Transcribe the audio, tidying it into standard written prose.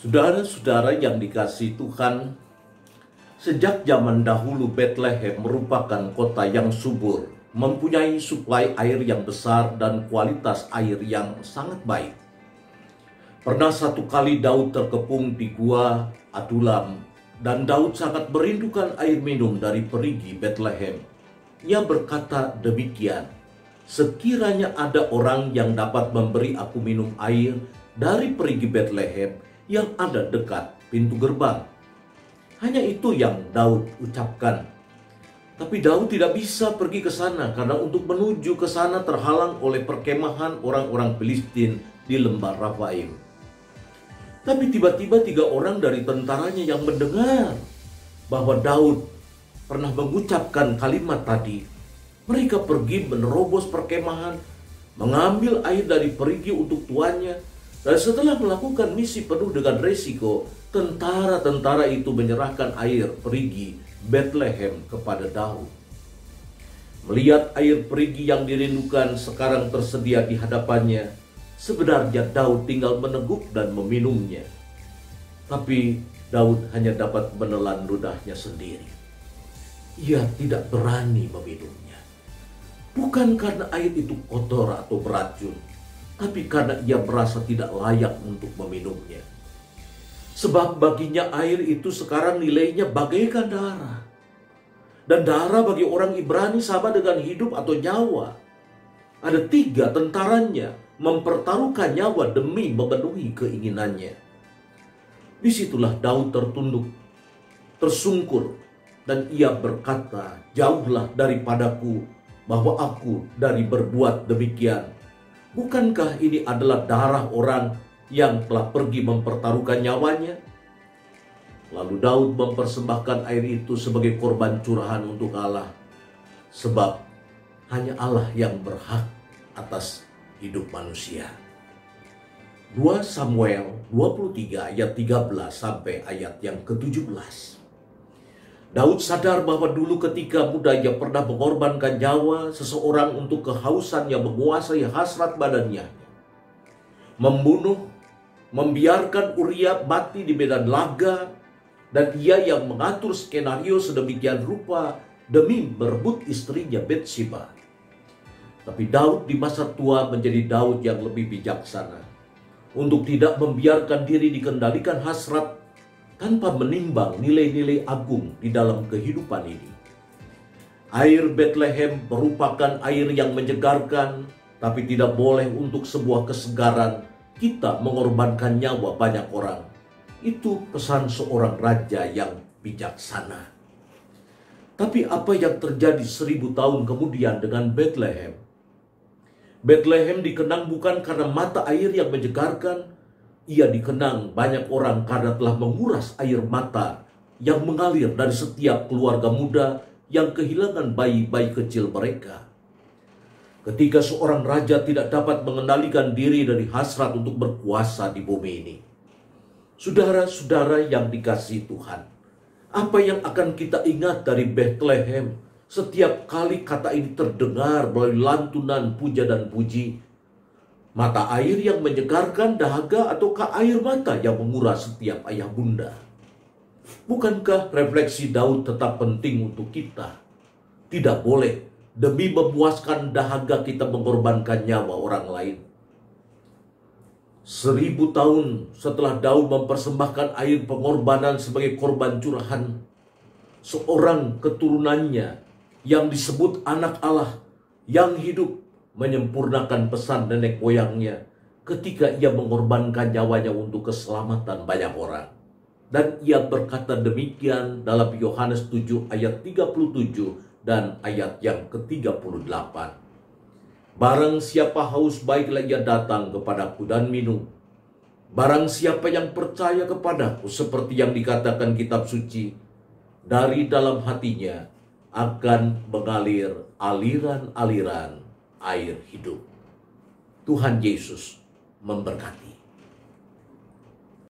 Saudara-saudara yang dikasihi Tuhan, sejak zaman dahulu Bethlehem merupakan kota yang subur, mempunyai suplai air yang besar dan kualitas air yang sangat baik. Pernah satu kali Daud terkepung di gua Adulam, dan Daud sangat merindukan air minum dari perigi Bethlehem. Ia berkata demikian, "Sekiranya ada orang yang dapat memberi aku minum air dari perigi Bethlehem yang ada dekat pintu gerbang." Hanya itu yang Daud ucapkan. Tapi Daud tidak bisa pergi ke sana karena untuk menuju ke sana terhalang oleh perkemahan orang-orang Filistin di lembah Rafaim. Tapi tiba-tiba 3 orang dari tentaranya yang mendengar bahwa Daud pernah mengucapkan kalimat tadi. Mereka pergi menerobos perkemahan, mengambil air dari perigi untuk tuannya, dan setelah melakukan misi penuh dengan resiko, tentara-tentara itu menyerahkan air perigi Bethlehem kepada Daud. Melihat air perigi yang dirindukan sekarang tersedia di hadapannya, sebenarnya Daud tinggal meneguk dan meminumnya. Tapi Daud hanya dapat menelan ludahnya sendiri. Ia tidak berani meminumnya. Bukan karena air itu kotor atau beracun, tapi karena ia merasa tidak layak untuk meminumnya. Sebab baginya air itu sekarang nilainya bagaikan darah. Dan darah bagi orang Ibrani sama dengan hidup atau nyawa. Ada 3 tentaranya mempertaruhkan nyawa demi memenuhi keinginannya. Disitulah Daud tertunduk, tersungkur, dan ia berkata, "Jauhlah daripadaku bahwa aku dari berbuat demikian. Bukankah ini adalah darah orang yang telah pergi mempertaruhkan nyawanya?" Lalu Daud mempersembahkan air itu sebagai korban curahan untuk Allah, sebab hanya Allah yang berhak atas hidup manusia. 2 Samuel 23 ayat 13 sampai ayat yang ke-17. Daud sadar bahwa dulu ketika muda ia pernah mengorbankan nyawa seseorang untuk kehausan yang menguasai hasrat badannya. Membunuh, membiarkan Uria mati di medan laga, dan ia yang mengatur skenario sedemikian rupa demi merebut istrinya Bathsheba. Tapi Daud di masa tua menjadi Daud yang lebih bijaksana untuk tidak membiarkan diri dikendalikan hasrat tanpa menimbang nilai-nilai agung di dalam kehidupan ini. Air Bethlehem merupakan air yang menyegarkan, tapi tidak boleh untuk sebuah kesegaran kita mengorbankan nyawa banyak orang. Itu pesan seorang raja yang bijaksana. Tapi apa yang terjadi 1000 tahun kemudian dengan Bethlehem? Bethlehem dikenang bukan karena mata air yang menyegarkan, ia dikenang banyak orang karena telah menguras air mata yang mengalir dari setiap keluarga muda yang kehilangan bayi-bayi kecil mereka. Ketika seorang raja tidak dapat mengendalikan diri dari hasrat untuk berkuasa di bumi ini. Saudara-saudara yang dikasihi Tuhan, apa yang akan kita ingat dari Bethlehem setiap kali kata ini terdengar melalui lantunan puja dan puji? Mata air yang menyegarkan dahaga ataukah air mata yang menguras setiap ayah bunda? Bukankah refleksi Daud tetap penting untuk kita? Tidak boleh demi memuaskan dahaga kita mengorbankan nyawa orang lain. 1000 tahun setelah Daud mempersembahkan air pengorbanan sebagai korban curahan, seorang keturunannya yang disebut anak Allah yang hidup menyempurnakan pesan nenek moyangnya ketika ia mengorbankan nyawanya untuk keselamatan banyak orang. Dan ia berkata demikian dalam Yohanes 7 ayat 37 dan ayat yang ke-38. "Barang siapa haus, baiklah ia datang kepadaku dan minum. Barang siapa yang percaya kepadaku, seperti yang dikatakan kitab suci, dari dalam hatinya akan mengalir aliran-aliran air hidup." Tuhan Yesus memberkati.